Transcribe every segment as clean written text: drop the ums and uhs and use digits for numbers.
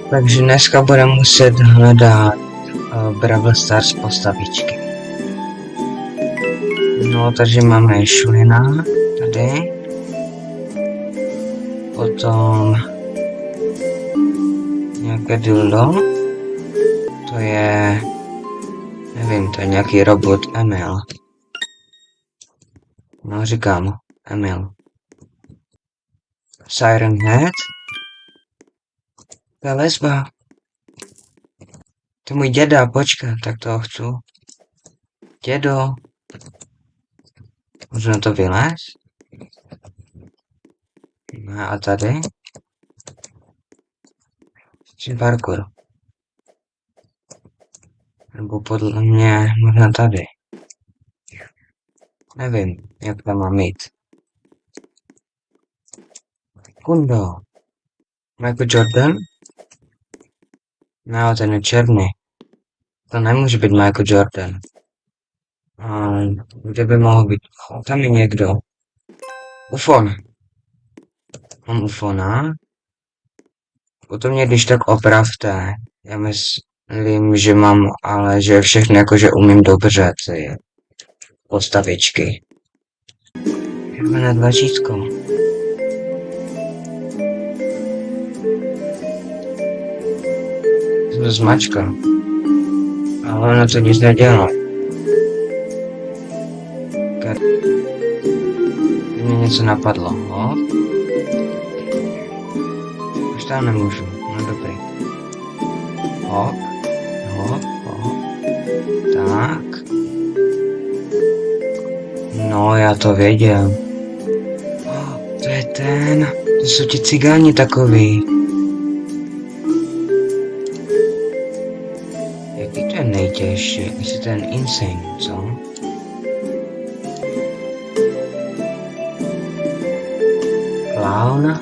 Takže dneska budeme muset hledat Brawl Stars postavičky. No, takže máme šlina tady. Potom nějaké dildo. To je, nevím, to je nějaký robot Emil. No, říkám, Emil. Siren Head. To je lesba. To je můj děda, počkat, tak to chci. Dědo. Můžu na to vylézt? No a tady? Či parkour. Nebo podle mě možná tady. Nevím, jak to mám mít. Kundo. Michael Jordan? No, ten je černý. To nemůže být Michael Jordan. A kde by mohl být? Tam je někdo. Ufon. Mám ufona. Potom mě když tak opravte. Já myslím, že mám, ale že všechny jakože umím dobře ty postavičky. Červené tlačítko. To zmačka. Ale ono to nic nedělá. Mě něco napadlo, no? Už tam nemůžu, no dobrý. Hop, hop, hop. Tak. No, já to věděl. To je ten. To jsou ti cigáni takový. Jaký to je nejtěžší? Jestli ten insane, co? Clown?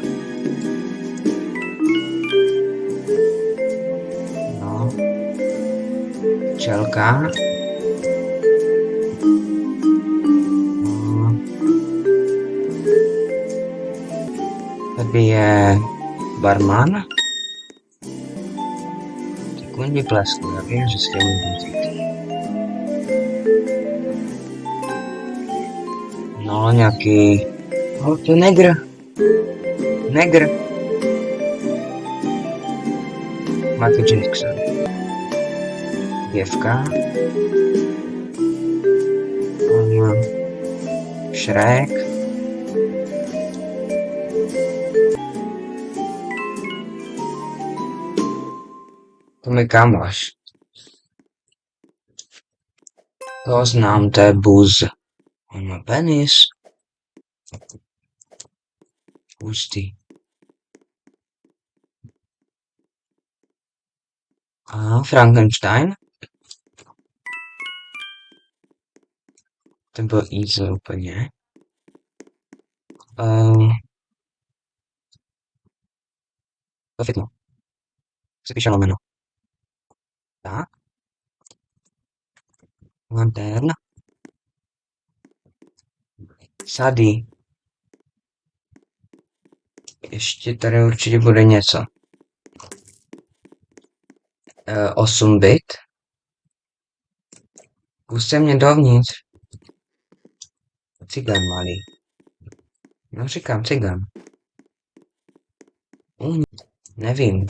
No. Čelka? No. Tady je barman? Kundi plesku, já vím, že s těmi můžu. No, nějaký... Oh, to je negr. Negr. Michael Jackson. Děvka. Shrek. To mi kámoš. To znám, to je Buzz. On má penis. Hustý. A Frankenstein. Ten byl easy úplně. To fitno. Se píše lomeno. Tak. Lanterna. Sady. Ještě tady určitě bude něco. 8 bit. Pusťte mě dovnitř. Cigán malý. No říkám cigán. Nevím.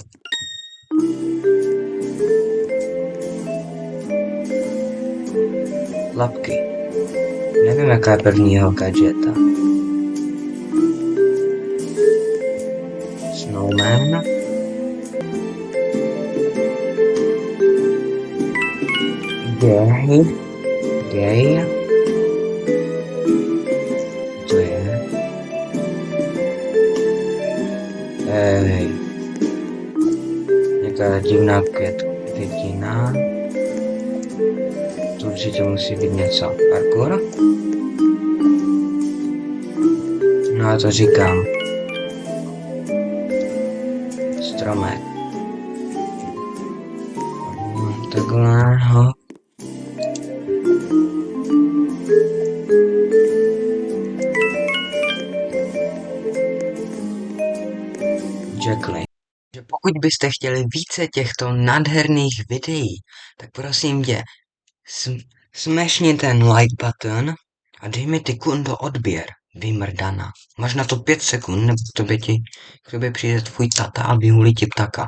Lapky. Nevím, jaká je první jeho gadžeta. Snowman. Gay. To je. Nějaká divná květina. To určitě musí být něco. Parkour. No a to říkám. Stromek. Takhle, hop. Jacqueline. Že pokud byste chtěli více těchto nádherných videí, tak prosím tě, sm- smešni ten like button a dej mi tykundu odběr, vymrdana. Máš na to 5 sekund, nebo k tobě přijde tvůj tata a vyhulí ti ptaka.